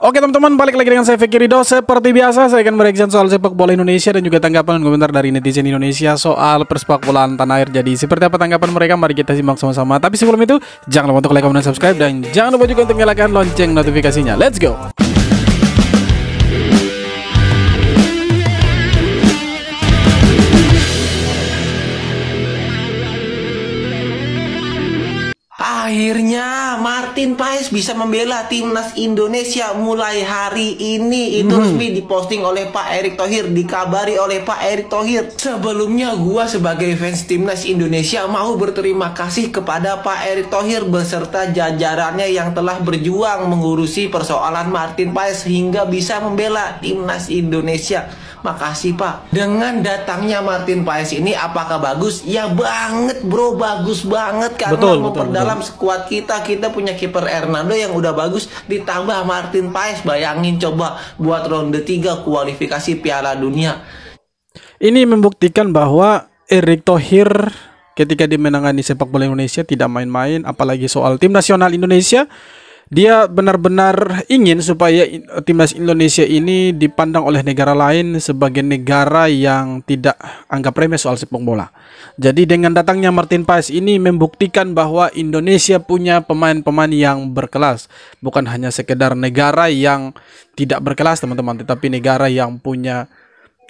Oke teman-teman, balik lagi dengan saya Fikri Ridho. Seperti biasa saya akan mereaction soal sepak bola Indonesia dan juga tanggapan dan komentar dari netizen Indonesia soal persepak bolaan tanah air. Jadi seperti apa tanggapan mereka, mari kita simak sama-sama. Tapi sebelum itu jangan lupa untuk like, comment, dan subscribe, dan jangan lupa juga untuk nyalakan lonceng notifikasinya. Let's go. Akhirnya Martin Paes bisa membela timnas Indonesia mulai hari ini. Itu resmi diposting oleh Pak Erick Thohir, dikabari oleh Pak Erick Thohir. Sebelumnya gua sebagai fans timnas Indonesia mau berterima kasih kepada Pak Erick Thohir beserta jajarannya yang telah berjuang mengurusi persoalan Martin Paes hingga bisa membela timnas Indonesia. Makasih Pak. Dengan datangnya Martin Paes ini apakah bagus? Ya banget bro, bagus banget. Karena memperdalam skuad kita. Kita punya kiper Hernando yang udah bagus, ditambah Martin Paes. Bayangin coba buat ronde 3 kualifikasi Piala Dunia. Ini membuktikan bahwa Erick Thohir ketika dimenangani sepak bola Indonesia tidak main-main, apalagi soal tim nasional Indonesia. Dia benar-benar ingin supaya timnas Indonesia ini dipandang oleh negara lain sebagai negara yang tidak anggap remeh soal sepak bola. Jadi dengan datangnya Martin Paes ini membuktikan bahwa Indonesia punya pemain-pemain yang berkelas. Bukan hanya sekedar negara yang tidak berkelas teman-teman, tetapi negara yang punya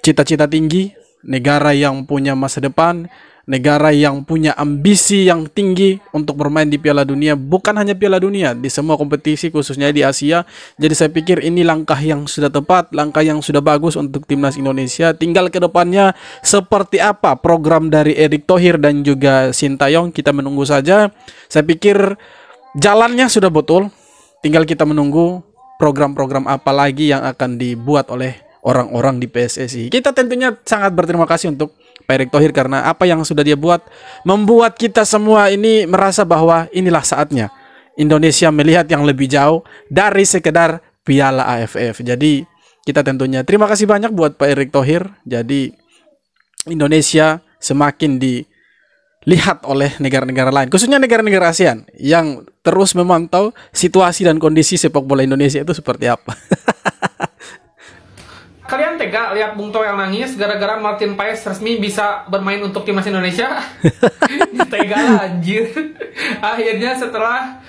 cita-cita tinggi, negara yang punya masa depan, negara yang punya ambisi yang tinggi untuk bermain di Piala Dunia. Bukan hanya Piala Dunia, di semua kompetisi khususnya di Asia. Jadi saya pikir ini langkah yang sudah tepat, langkah yang sudah bagus untuk timnas Indonesia. Tinggal ke depannya seperti apa program dari Erick Thohir dan juga Sintayong, kita menunggu saja. Saya pikir jalannya sudah betul, tinggal kita menunggu program-program apa lagi yang akan dibuat oleh orang-orang di PSSI. Kita tentunya sangat berterima kasih untuk Pak Erick Thohir karena apa yang sudah dia buat membuat kita semua ini merasa bahwa inilah saatnya Indonesia melihat yang lebih jauh dari sekedar Piala AFF. Jadi kita tentunya terima kasih banyak buat Pak Erick Thohir. Jadi Indonesia semakin dilihat oleh negara-negara lain, khususnya negara-negara ASEAN yang terus memantau situasi dan kondisi sepak bola Indonesia itu seperti apa. Kalian tega lihat Bung Toel nangis gara-gara Martin Paes resmi bisa bermain untuk timnas Indonesia? Tega lah anjir. Akhirnya setelah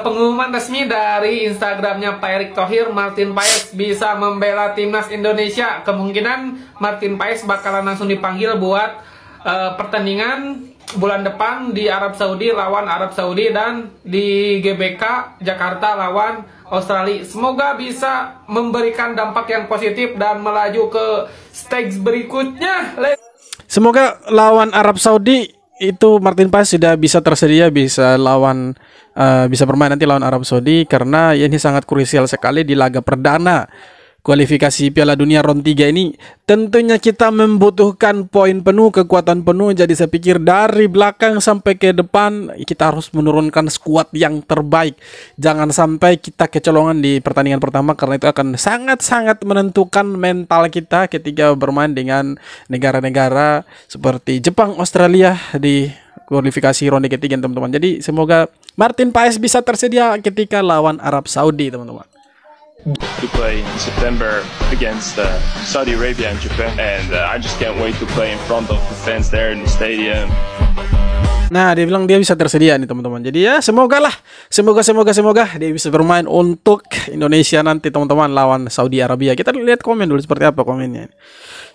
pengumuman resmi dari Instagramnya Pak Erick Thohir, Martin Paes bisa membela timnas Indonesia. Kemungkinan Martin Paes bakalan langsung dipanggil buat pertandingan bulan depan di Arab Saudi lawan Arab Saudi dan di GBK Jakarta lawan Australia. Semoga bisa memberikan dampak yang positif dan melaju ke stage berikutnya. Semoga lawan Arab Saudi itu Martin Paes sudah bisa tersedia, bisa lawan bisa bermain nanti lawan Arab Saudi, karena ini sangat krusial sekali di laga perdana kualifikasi Piala Dunia round 3 ini. Tentunya kita membutuhkan poin penuh, kekuatan penuh. Jadi saya pikir dari belakang sampai ke depan kita harus menurunkan skuad yang terbaik. Jangan sampai kita kecolongan di pertandingan pertama, karena itu akan sangat-sangat menentukan mental kita ketika bermain dengan negara-negara seperti Jepang, Australia di kualifikasi ronde ketiga teman-teman. Jadi semoga Martin Paes bisa tersedia ketika lawan Arab Saudi teman-teman. To play in September against Saudi Arabia and Japan, and I just can't wait to play in front of the fans there in the stadium. Nah, dia bilang dia bisa tersedia nih teman-teman. Jadi ya semoga dia bisa bermain untuk Indonesia nanti teman-teman lawan Saudi Arabia. Kita lihat komen dulu seperti apa komennya.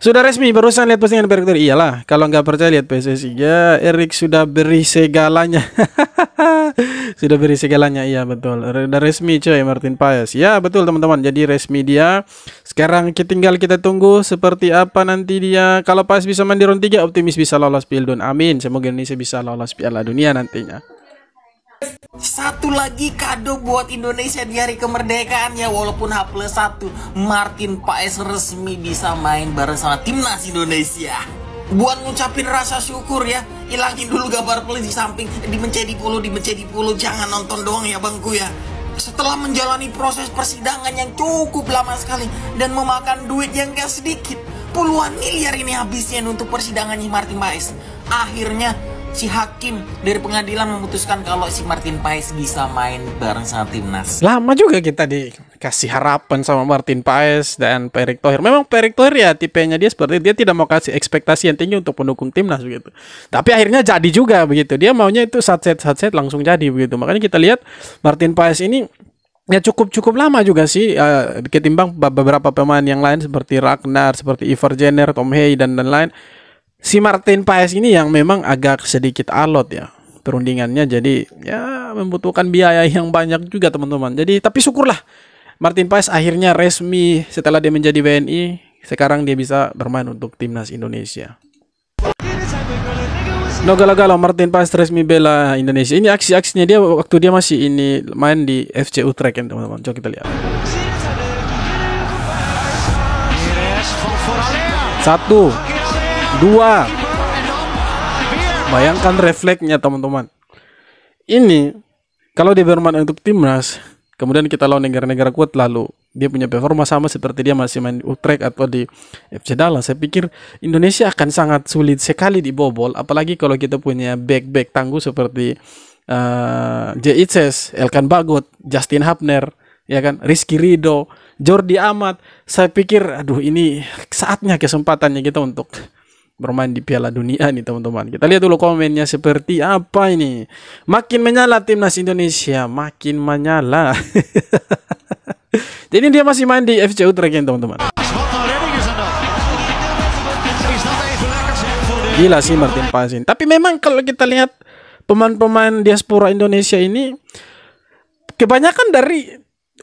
Sudah resmi, barusan lihat postingan Pak Erick Thohir. Iyalah, kalau nggak percaya lihat PSSI. Ya, Erick sudah beri segalanya. Sudah beri segalanya, iya betul. Udah resmi coy Martin Paes. Ya betul teman-teman, jadi resmi dia. Sekarang tinggal kita tunggu seperti apa nanti dia. Kalau Paes bisa main di round 3, optimis bisa lolos Piala Dunia. Amin, semoga Indonesia bisa lolos Piala Dunia nantinya. Satu lagi kado buat Indonesia di hari kemerdekaannya. Walaupun H+1, Martin Paes resmi bisa main bareng sama timnas Indonesia. Buat ngucapin rasa syukur ya, ilangin dulu gambar plus di samping, di mencedi puluh, jangan nonton doang ya bangku ya. Setelah menjalani proses persidangan yang cukup lama sekali dan memakan duit yang gak sedikit, puluhan miliar ini habisnya untuk persidangannya Martin Paes. Akhirnya si hakim dari pengadilan memutuskan kalau si Martin Paes bisa main bareng sama timnas. Lama juga kita dikasih harapan sama Martin Paes dan Pak Erick Thohir. Memang Pak Erick Thohir ya tipenya dia seperti dia tidak mau kasih ekspektasi yang tinggi untuk pendukung timnas begitu. Tapi akhirnya jadi juga begitu. Dia maunya itu satset langsung jadi begitu. Makanya kita lihat Martin Paes ini ya cukup lama juga sih ketimbang beberapa pemain yang lain seperti Ragnar, seperti Ivar Jenner, Tom Hey dan lain. Si Martin Paes ini yang memang agak sedikit alot ya perundingannya, jadi ya membutuhkan biaya yang banyak juga teman-teman. Jadi tapi syukurlah Martin Paes akhirnya resmi setelah dia menjadi WNI, sekarang dia bisa bermain untuk timnas Indonesia. No galau-galau, Martin Paes resmi bela Indonesia. Ini aksi-aksinya dia waktu dia masih ini main di FC Utrecht kan teman-teman. Coba kita lihat. 1, 2. Bayangkan refleksnya teman-teman. Ini kalau dia bermain untuk timnas, kemudian kita lawan negara-negara kuat, lalu dia punya performa sama seperti dia masih main di Utrecht atau di FC Dallas, saya pikir Indonesia akan sangat sulit sekali dibobol, apalagi kalau kita punya back tangguh seperti J.I.C.S, Elkan Bagot, Justin Hapner, ya kan, Rizky Ridho, Jordi Amat. Saya pikir aduh ini saatnya kesempatannya kita untuk bermain di Piala Dunia nih teman-teman. Kita lihat dulu komennya seperti apa ini. Makin menyala timnas Indonesia, makin menyala. Jadi dia masih main di FC Utrecht ya teman-teman. Gila sih Martin Paes ini. Tapi memang kalau kita lihat pemain-pemain diaspora Indonesia ini kebanyakan dari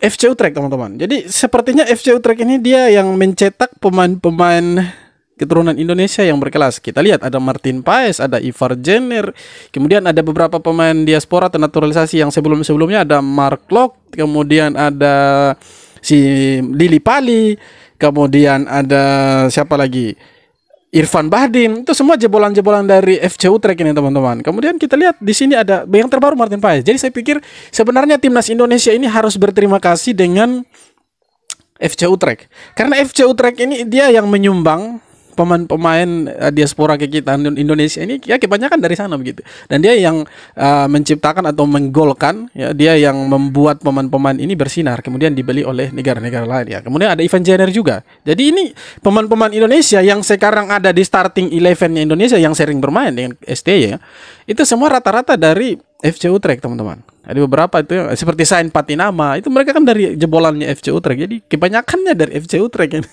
FC Utrecht teman-teman. Jadi sepertinya FC Utrecht ini dia yang mencetak pemain-pemain keturunan Indonesia yang berkelas. Kita lihat ada Martin Paes, ada Ivar Jenner, kemudian ada beberapa pemain diaspora naturalisasi yang sebelum-sebelumnya ada Mark Locke, kemudian ada si Lili Pali, kemudian ada siapa lagi? Irfan Bahdim. Itu semua jebolan-jebolan dari FC Utrecht ini teman-teman. Kemudian kita lihat di sini ada yang terbaru Martin Paes. Jadi saya pikir sebenarnya timnas Indonesia ini harus berterima kasih dengan FC Utrecht. Karena FC Utrecht ini dia yang menyumbang pemain-pemain diaspora ke kita Indonesia ini ya kebanyakan dari sana begitu. Dan dia yang menciptakan atau menggolkan ya, dia yang membuat pemain-pemain ini bersinar kemudian dibeli oleh negara-negara lain ya. Kemudian ada Ivan Jenner juga. Jadi ini pemain-pemain Indonesia yang sekarang ada di starting 11-nya Indonesia yang sering bermain dengan STY ya. Itu semua rata-rata dari FC Utrecht teman-teman. Ada beberapa itu seperti Sain Patinama, itu mereka kan dari jebolannya FC Utrecht. Jadi kebanyakannya dari FC Utrecht.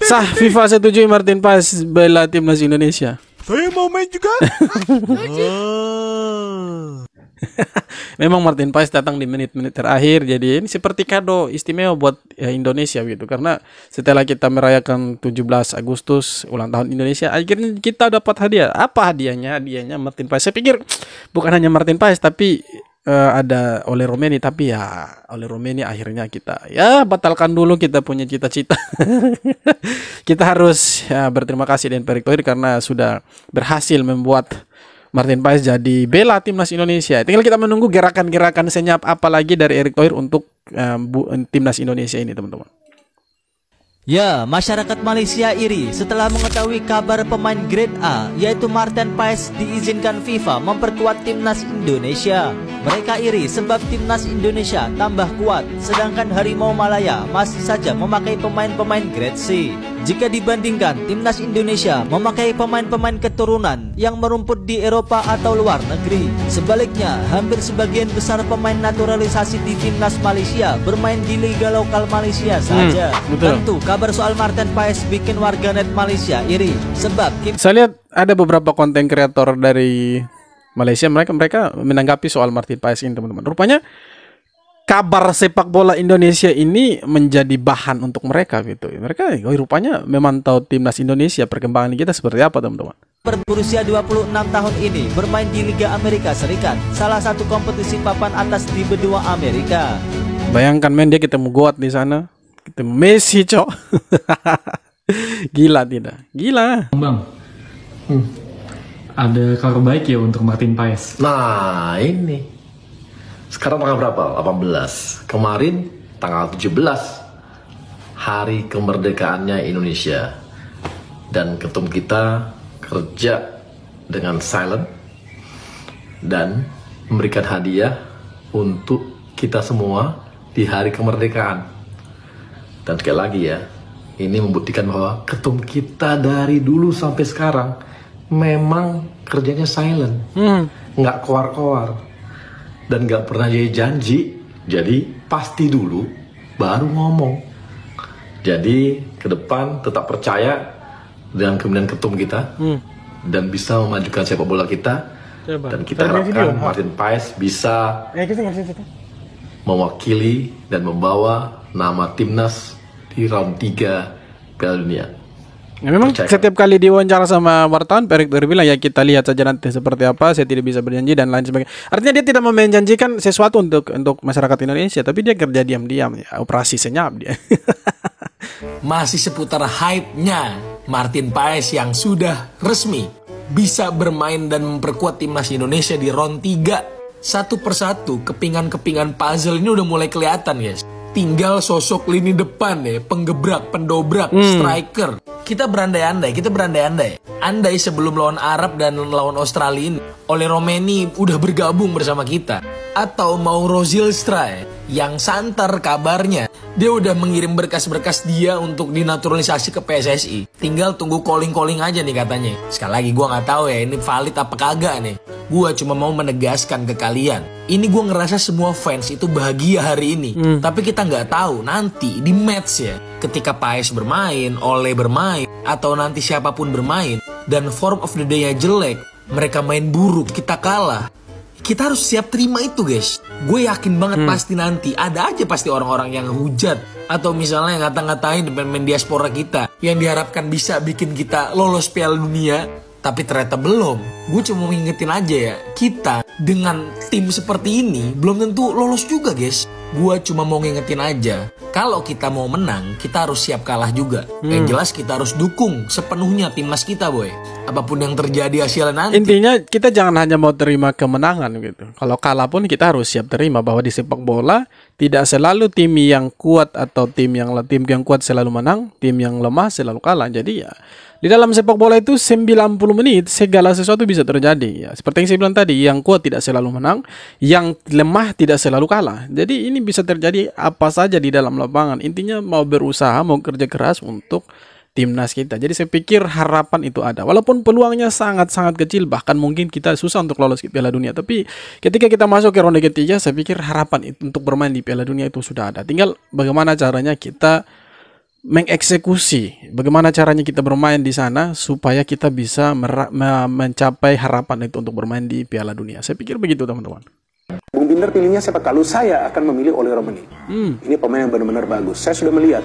Sah, FIFA setujui Martin Paes bela timnas Indonesia. Saya mau main juga. Memang Martin Paes datang di menit-menit terakhir, jadi ini seperti kado istimewa buat ya, Indonesia gitu. Karena setelah kita merayakan 17 Agustus ulang tahun Indonesia, akhirnya kita dapat hadiah. Apa hadiahnya? Hadiahnya Martin Paes. Saya pikir bukan hanya Martin Paes tapi ada Ole Romeni, tapi ya Ole Romeni akhirnya kita ya batalkan dulu kita punya cita-cita. Kita harus ya, berterima kasih dengan Pak Erick Thohir karena sudah berhasil membuat Martin Paes jadi bela timnas Indonesia. Tinggal kita menunggu gerakan-gerakan senyap apa lagi dari Erick Thohir untuk timnas Indonesia ini teman-teman. Ya, masyarakat Malaysia iri setelah mengetahui kabar pemain grade A yaitu Martin Paes diizinkan FIFA memperkuat timnas Indonesia. Mereka iri sebab timnas Indonesia tambah kuat, sedangkan Harimau Malaya masih saja memakai pemain-pemain grade C. Jika dibandingkan, timnas Indonesia memakai pemain-pemain keturunan yang merumput di Eropa atau luar negeri. Sebaliknya, hampir sebagian besar pemain naturalisasi di timnas Malaysia bermain di liga lokal Malaysia saja. Tentu kabar soal Martin Paes bikin warganet Malaysia iri sebab saya lihat ada beberapa konten kreator dari Malaysia mereka menanggapi soal Martin Paes ini teman-teman. Rupanya kabar sepak bola Indonesia ini menjadi bahan untuk mereka gitu. Mereka rupanya memantau timnas Indonesia, perkembangan kita seperti apa teman-teman. Berusia 26 tahun ini bermain di Liga Amerika Serikat, salah satu kompetisi papan atas di benua Amerika. Bayangkan men, dia ketemu Goat di sana, ketemu Messi cok. Gila tidak? Gila. Bang, ada kabar baik ya untuk Martin Paes. Nah ini sekarang tanggal berapa? 18. Kemarin tanggal 17, hari kemerdekaannya Indonesia. Dan ketum kita kerja dengan silent dan memberikan hadiah untuk kita semua di hari kemerdekaan. Dan sekali lagi ya, ini membuktikan bahwa ketum kita dari dulu sampai sekarang memang kerjanya silent, nggak koar-koar dan nggak pernah jadi janji. Jadi pasti dulu baru ngomong. Jadi ke depan tetap percaya dengan kemudian ketum kita dan bisa memajukan sepak bola kita. Dan kita harapkan Martin Paes bisa mewakili dan membawa nama timnas di round 3 Piala Dunia. Ya, memang setiap kali diwawancara sama wartawan, Pak Erick Thohir bilang ya kita lihat saja nanti seperti apa, saya tidak bisa berjanji dan lain sebagainya. Artinya dia tidak menjanjikan sesuatu untuk masyarakat Indonesia, tapi dia kerja diam-diam, ya, operasi senyap dia. Masih seputar hype-nya Martin Paes yang sudah resmi bisa bermain dan memperkuat timnas Indonesia di round 3. Satu persatu kepingan-kepingan puzzle ini udah mulai kelihatan, guys. Tinggal sosok lini depan ya, penggebrak, pendobrak, striker. Kita berandai-andai. Andai sebelum lawan Arab dan lawan Australia ini, Ole Romeni udah bergabung bersama kita. Atau Mauro Zylstra yang santer kabarnya, dia udah mengirim berkas-berkas dia untuk dinaturalisasi ke PSSI. Tinggal tunggu calling-calling aja nih katanya. Sekali lagi gue nggak tahu ya ini valid apa kagak nih. Gue cuma mau menegaskan ke kalian. Ini gue ngerasa semua fans itu bahagia hari ini. Tapi kita nggak tahu nanti di match ya. Ketika Paes bermain, Ole bermain, atau nanti siapapun bermain, dan form of the day-nya jelek, mereka main buruk, kita kalah. Kita harus siap terima itu, guys. Gue yakin banget pasti nanti ada aja pasti orang-orang yang hujat atau misalnya ngata-ngatain pemain diaspora kita yang diharapkan bisa bikin kita lolos Piala Dunia, tapi ternyata belum. Gue cuma mau ngingetin aja ya, kita dengan tim seperti ini belum tentu lolos juga, guys. Gue cuma mau ngingetin aja, kalau kita mau menang, kita harus siap kalah juga. Yang jelas kita harus dukung sepenuhnya timnas kita, boy. Apapun yang terjadi hasilnya nanti. Intinya kita jangan hanya mau terima kemenangan gitu. Kalau kalah pun kita harus siap terima bahwa di sepak bola tidak selalu tim yang kuat atau tim yang kuat selalu menang, tim yang lemah selalu kalah. Jadi ya di dalam sepak bola itu 90 menit segala sesuatu bisa terjadi ya. Seperti yang saya bilang tadi, yang kuat tidak selalu menang, yang lemah tidak selalu kalah. Jadi ini bisa terjadi apa saja di dalam lapangan. Intinya mau berusaha, mau kerja keras untuk timnas kita. Jadi saya pikir harapan itu ada. Walaupun peluangnya sangat-sangat kecil, bahkan mungkin kita susah untuk lolos ke Piala Dunia. Tapi ketika kita masuk ke ronde ketiga, saya pikir harapan itu untuk bermain di Piala Dunia itu sudah ada. Tinggal bagaimana caranya kita mengeksekusi, bagaimana caranya kita bermain di sana supaya kita bisa mencapai harapan itu untuk bermain di Piala Dunia. Saya pikir begitu, teman-teman. Bung Binder pilihnya siapa? Kalau saya akan memilih Ole Romeni. Ini pemain yang benar-benar bagus. Saya sudah melihat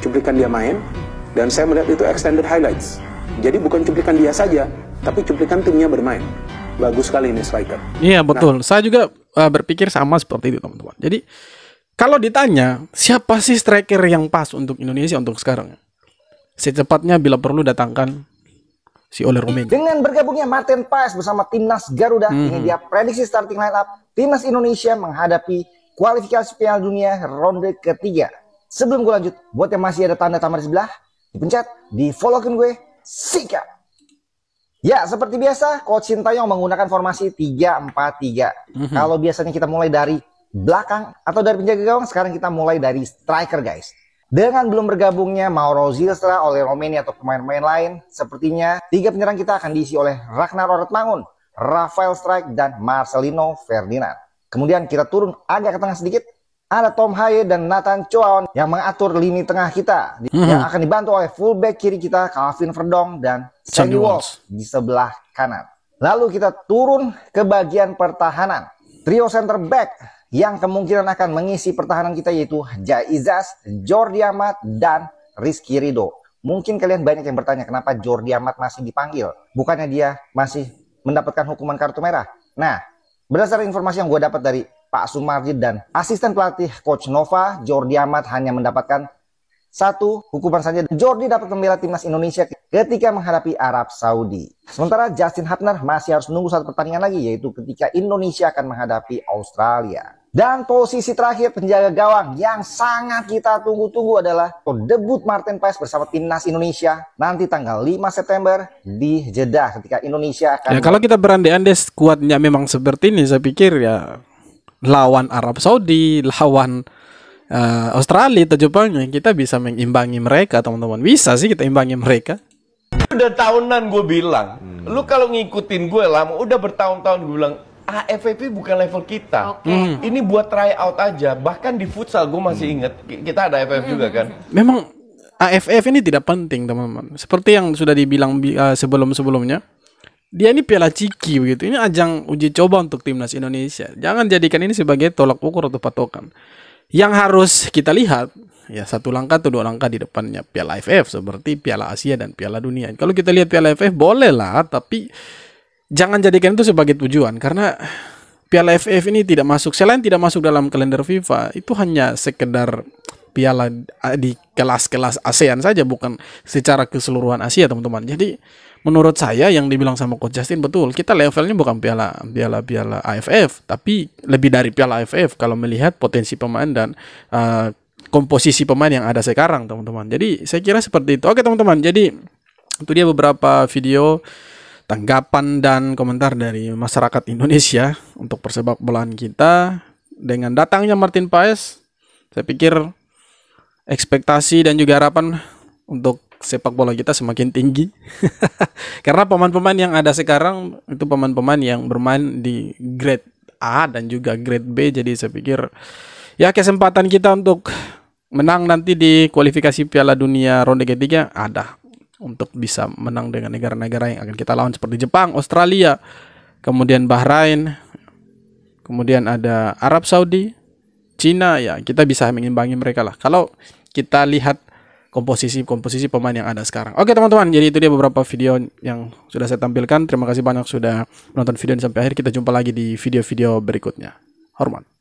cuplikan dia main dan saya melihat itu extended highlights. Jadi bukan cuplikan dia saja, tapi cuplikan timnya bermain. Bagus sekali ini striker. Iya, betul. Saya juga berpikir sama seperti itu, teman-teman. Jadi kalau ditanya, siapa sih striker yang pas untuk Indonesia untuk sekarang? Secepatnya bila perlu datangkan si Ole Romeni. Dengan bergabungnya Martin Paes bersama timnas Garuda, ini dia prediksi starting line up timnas Indonesia menghadapi kualifikasi Piala Dunia ronde ketiga. Sebelum gue lanjut, buat yang masih ada tanda tamar di sebelah, dipencet, di follow-kan gue, sikat. Ya, seperti biasa, Coach Sintayong menggunakan formasi 3-4-3. Kalau biasanya kita mulai dari belakang atau dari penjaga gawang, sekarang kita mulai dari striker, guys. Dengan belum bergabungnya Mauro Zylstra, Ole Romeni atau pemain-pemain lain, sepertinya 3 penyerang kita akan diisi oleh Ragnar Ortmangun, Rafael Strijk, dan Marcelino Ferdinand. Kemudian kita turun agak ke tengah sedikit, ada Tom Haye dan Nathan Choaon yang mengatur lini tengah kita, yang akan dibantu oleh fullback kiri kita Calvin Verdong dan Sandy Walsh di sebelah kanan. Lalu kita turun ke bagian pertahanan. Trio center back yang kemungkinan akan mengisi pertahanan kita yaitu Jai Izas, Jordi Amat, dan Rizky Ridho. Mungkin kalian banyak yang bertanya kenapa Jordi Amat masih dipanggil. Bukannya dia masih mendapatkan hukuman kartu merah? Nah, berdasarkan informasi yang gue dapat dari Pak Sumarji dan asisten pelatih Coach Nova, Jordi Amat hanya mendapatkan 1 hukuman saja. Jordi dapat membela timnas Indonesia ketika menghadapi Arab Saudi. Sementara Justin Hapner masih harus menunggu 1 pertandingan lagi, yaitu ketika Indonesia akan menghadapi Australia. Dan posisi terakhir penjaga gawang yang sangat kita tunggu-tunggu adalah debut Martin Paes bersama timnas Indonesia nanti tanggal 5 September di Jeddah ketika Indonesia akan... Ya kalau kita berandai-andai skuadnya memang seperti ini, saya pikir ya lawan Arab Saudi, lawan Australia atau Jepang, kita bisa mengimbangi mereka, teman-teman. Bisa sih kita imbangi mereka. Udah tahunan gue bilang, lu kalau ngikutin gue lama, udah bertahun-tahun gue bilang, AFF bukan level kita. Ini buat try out aja. Bahkan di futsal gue masih inget, kita ada AFF juga kan. Memang AFF ini tidak penting, teman-teman. Seperti yang sudah dibilang sebelum-sebelumnya, dia ini piala ciki begitu. Ini ajang uji coba untuk timnas Indonesia. Jangan jadikan ini sebagai tolak ukur atau patokan. Yang harus kita lihat, ya 1 langkah atau 2 langkah di depannya piala AFF seperti piala Asia dan piala dunia. Kalau kita lihat piala AFF boleh lah, tapi jangan jadikan itu sebagai tujuan, karena piala AFF ini tidak masuk, selain tidak masuk dalam kalender FIFA, itu hanya sekedar piala di kelas-kelas ASEAN saja, bukan secara keseluruhan Asia, teman-teman. Jadi menurut saya yang dibilang sama Coach Justin betul, kita levelnya bukan piala AFF, tapi lebih dari piala AFF kalau melihat potensi pemain dan komposisi pemain yang ada sekarang, teman-teman. Jadi saya kira seperti itu. Oke teman-teman, jadi itu dia beberapa video tanggapan dan komentar dari masyarakat Indonesia untuk persepak bolaan kita. Dengan datangnya Martin Paes, saya pikir ekspektasi dan juga harapan untuk sepak bola kita semakin tinggi. Karena pemain-pemain yang ada sekarang itu pemain-pemain yang bermain di grade A dan juga grade B. Jadi saya pikir ya kesempatan kita untuk menang nanti di kualifikasi Piala Dunia ronde ketiga ada, untuk bisa menang dengan negara-negara yang akan kita lawan seperti Jepang, Australia, kemudian Bahrain, kemudian ada Arab Saudi, Cina. Ya kita bisa mengimbangi mereka lah kalau kita lihat komposisi pemain yang ada sekarang. Oke teman-teman, jadi itu dia beberapa video yang sudah saya tampilkan. Terima kasih banyak sudah menonton video ini sampai akhir. Kita jumpa lagi di video-video berikutnya. Hormat.